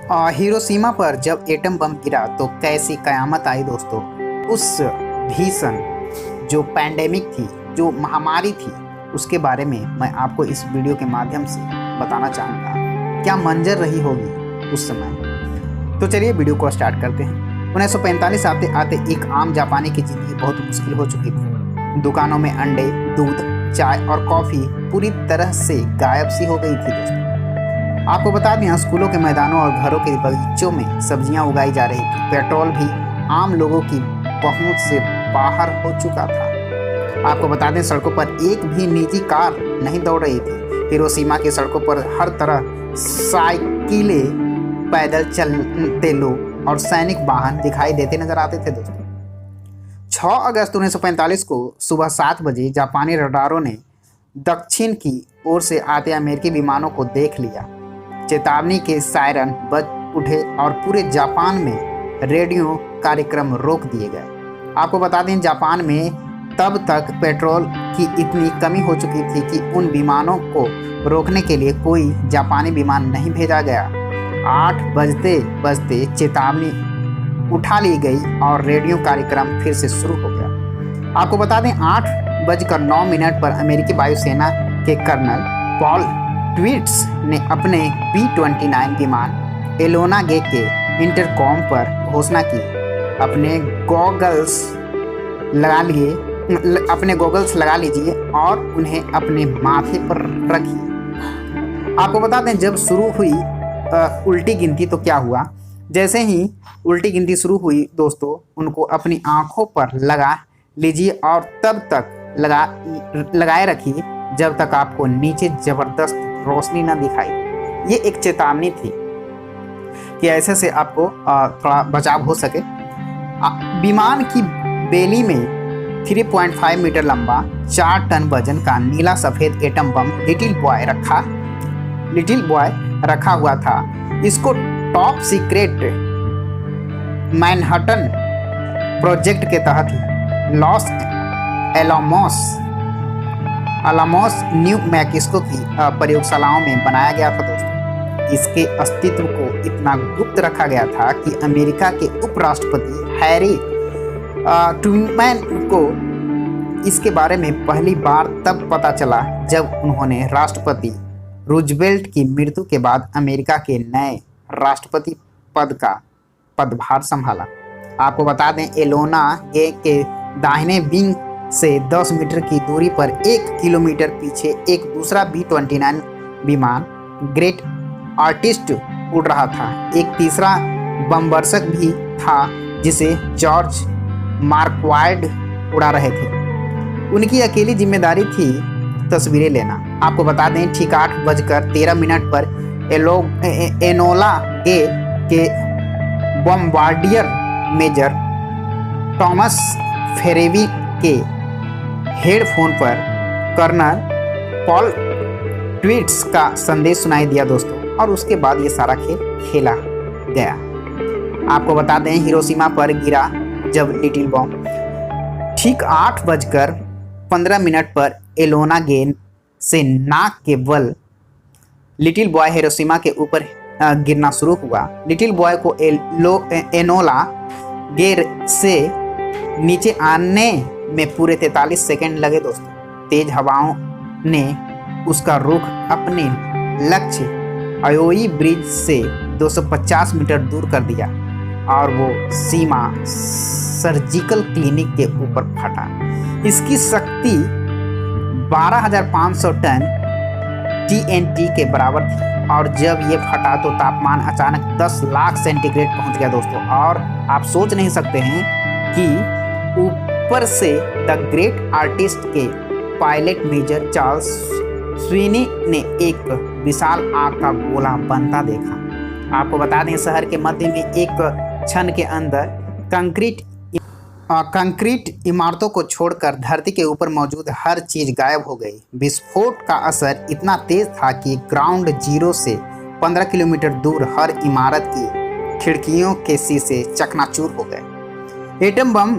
Hiroshima पर जब atom bomb गिरा तो कैसी कयामत आई दोस्तों। उस भीषण जो पैंडेमिक थी, जो महामारी थी, उसके बारे में मैं आपको इस वीडियो के माध्यम से बताना चाहूँगा। क्या मंजर रही होगी उस समय। तो चलिए वीडियो को स्टार्ट करते हैं। 1945 आते आते एक आम जापानी की ज़िंदगी बहुत मुश्किल हो चुकी थी। दुकानों में अंडे, दूध, चाय और कॉफ़ी पूरी तरह से गायब सी हो गई थी दोस्तों। आपको बता दें, स्कूलों के मैदानों और घरों के बगीचों में सब्जियां उगाई जा रही थी। पेट्रोल भी आम लोगों की पहुंच से बाहर हो चुका था। आपको बता दें, सड़कों पर एक भी निजी कार नहीं दौड़ रही थी। हिरोशिमा की सड़कों पर हर तरह साइकिलें, पैदल चलते लोग और सैनिक वाहन दिखाई देते नजर आते थे दोस्तों। 6 अगस्त 1945 को सुबह 7 बजे जापानी रडारों ने दक्षिण की ओर से आते अमेरिकी विमानों को देख लिया। चेतावनी के सायरन बज उठे और पूरे जापान में रेडियो कार्यक्रम रोक दिए गए। आपको बता दें, जापान में तब तक पेट्रोल की इतनी कमी हो चुकी थी कि उन विमानों को रोकने के लिए कोई जापानी विमान नहीं भेजा गया। 8 बजते बजते चेतावनी उठा ली गई और रेडियो कार्यक्रम फिर से शुरू हो गया। आपको बता दें, 8:09 पर अमेरिकी वायुसेना के कर्नल पॉल ट्वीट्स ने अपने B-29 विमान एलोना गे के इंटरकॉम पर घोषणा की। अपने गॉगल्स लगा लीजिए और उन्हें अपने माथे पर रखिए। आपको बता दें, जब शुरू हुई उल्टी गिनती तो क्या हुआ। जैसे ही उल्टी गिनती शुरू हुई दोस्तों, उनको अपनी आंखों पर लगा लीजिए और तब तक लगाए रखिए जब तक आपको नीचे जबरदस्त रोशनी न दिखाई। ये एक चेतावनी थी कि ऐसे से आपको थोड़ा बचाव हो सके। विमान की बेली में 3.5 मीटर लंबा 4 टन वजन का नीला सफ़ेद एटम बम लिटिल बॉय रखा हुआ था। इसको टॉप सीक्रेट मैनहट्टन प्रोजेक्ट के तहत लॉस अलामोस न्यू मैक्सिको की प्रयोगशालाओं में बनाया गया था दोस्तों। इसके अस्तित्व को इतना गुप्त रखा गया था कि अमेरिका के उपराष्ट्रपति हैरी ट्रूमैन को इसके बारे में पहली बार तब पता चला जब उन्होंने राष्ट्रपति रूजवेल्ट की मृत्यु के बाद अमेरिका के नए राष्ट्रपति पद का पदभार संभाला। आपको बता दें, एलोना गे के दाहिने विंग से 10 मीटर की दूरी पर 1 किलोमीटर पीछे एक दूसरा B-29 विमान ग्रेट आर्टिस्ट उड़ रहा था। एक तीसरा बमवर्षक भी था जिसे जॉर्ज मार्क्वाइड उड़ा रहे थे। उनकी अकेली जिम्मेदारी थी तस्वीरें लेना। आपको बता दें, ठीक 8:13 पर एनोला गे के बमबार्डियर मेजर टॉमस फेरेवी के हेडफोन पर कर्नल पॉल ट्वीट्स का संदेश सुनाई दिया दोस्तों, और उसके बाद ये सारा खेल खेला गया। आपको बता दें, हिरोशिमा पर गिरा जब लिटिल बॉम ठीक 8:15 पर एलोना गे से नाक के बल लिटिल बॉय हिरोशिमा के ऊपर गिरना शुरू हुआ। लिटिल बॉय को एनोला गे से नीचे आने में पूरे 43 सेकंड लगे दोस्तों। तेज हवाओं ने उसका रुख अपने लक्ष्य आयोई ब्रिज से 250 मीटर दूर कर दिया और वो सीमा सर्जिकल क्लिनिक के ऊपर फटा। इसकी शक्ति 12,500 टन TNT के बराबर थी और जब ये फटा तो तापमान अचानक 10 लाख सेंटीग्रेड पहुंच गया दोस्तों। और आप सोच नहीं सकते हैं कि ऊपर से द ग्रेट आर्टिस्ट के पायलट मेजर चार्ल्स स्वीनी ने एक विशाल आग का गोला बनता देखा। आपको बता दें, शहर के मध्य में एक क्षण के अंदर कंक्रीट इमारतों को छोड़कर धरती के ऊपर मौजूद हर चीज गायब हो गई। विस्फोट का असर इतना तेज था कि ग्राउंड जीरो से 15 किलोमीटर दूर हर इमारत की खिड़कियों के शीशे चकनाचूर हो गए। एटम बम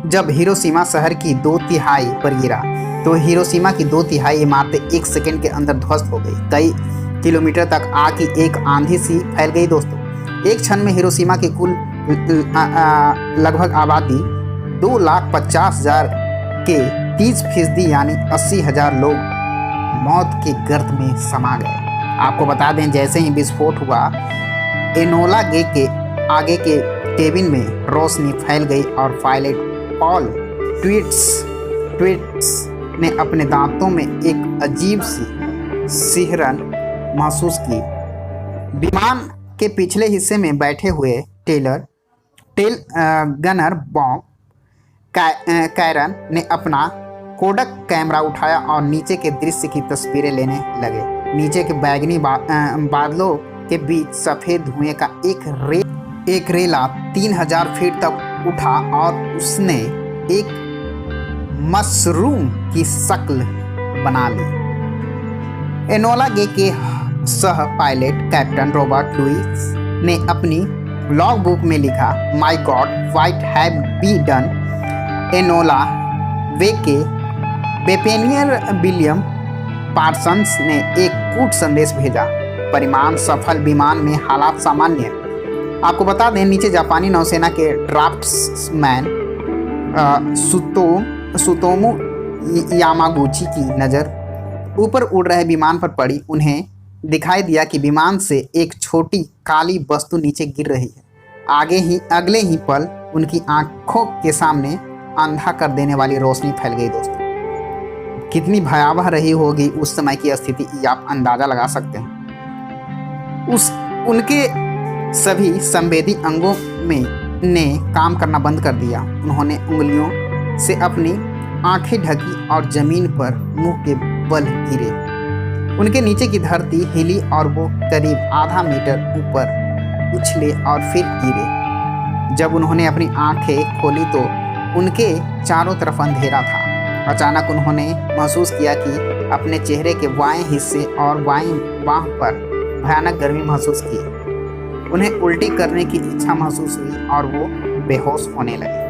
जब हिरोशिमा शहर की 2/3 पर गिरा तो हिरोशिमा की 2/3 इमारतें 1 सेकंड के अंदर ध्वस्त हो गई। कई किलोमीटर तक आग की एक आंधी सी फैल गई दोस्तों। एक क्षण में हिरोशिमा की कुल लगभग आबादी 2,50,000 के 30% यानी 80,000 लोग मौत के गर्त में समा गए। आपको बता दें, जैसे ही विस्फोट हुआ, एनोला गे के आगे के केबिन में रोशनी फैल गई और पायलट पॉल ट्वीट्स ने अपने दांतों में एक अजीब सी सिहरन महसूस की। विमान के पिछले हिस्से में बैठे हुए टेल गनर बॉब कैरन ने अपना कोडक कैमरा उठाया और नीचे के दृश्य की तस्वीरें लेने लगे। नीचे के बैगनी बादलों के बीच सफ़ेद धुएं का एक रेला 3,000 फीट तक उठा और उसने एक मशरूम की शक्ल बना ली। एनोला गे के सह पायलट कैप्टन रॉबर्ट लुइस ने अपनी लॉग बुक में लिखा, my God what have be done. Enola वे के वेपेनियर विलियम पार्सन्स ने एक कूट संदेश भेजा, परिणाम सफल, विमान में हालात सामान्य। आपको बता दें, नीचे जापानी नौसेना के ड्राफ्ट्समैन सुतोमो यामागुची की नज़र ऊपर उड़ रहे विमान पर पड़ी। उन्हें दिखाई दिया कि विमान से एक छोटी काली वस्तु नीचे गिर रही है। अगले ही पल उनकी आंखों के सामने अंधा कर देने वाली रोशनी फैल गई। दोस्तों, कितनी भयावह रही होगी उस समय की स्थिति, आप अंदाज़ा लगा सकते हैं। उनके सभी संवेदी अंगों ने काम करना बंद कर दिया। उन्होंने उंगलियों से अपनी आंखें ढकी और जमीन पर मुंह के बल गिरे। उनके नीचे की धरती हिली और वो करीब आधा मीटर ऊपर उछले और फिर गिरे। जब उन्होंने अपनी आंखें खोली तो उनके चारों तरफ अंधेरा था। अचानक उन्होंने महसूस किया कि अपने चेहरे के बाएं हिस्से और बाएं बांह पर भयानक गर्मी महसूस की। उन्हें उल्टी करने की इच्छा महसूस हुई और वो बेहोश होने लगे।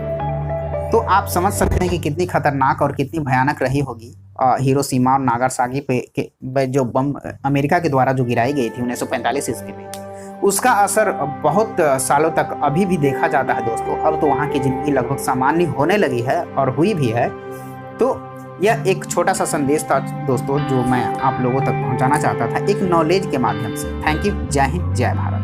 तो आप समझ सकते हैं कि कितनी खतरनाक और कितनी भयानक रही होगी हिरोशिमा और नागासाकी पे जो बम अमेरिका के द्वारा जो गिराई गई थी 1945 ईस्वी में। उसका असर बहुत सालों तक अभी भी देखा जाता है दोस्तों। अब तो वहाँ की ज़िंदगी लगभग सामान्य होने लगी है और हुई भी है। तो यह एक छोटा सा संदेश था दोस्तों, जो मैं आप लोगों तक पहुँचाना चाहता था एक नॉलेज के माध्यम से। Thank you. जय हिंद, जय भारत।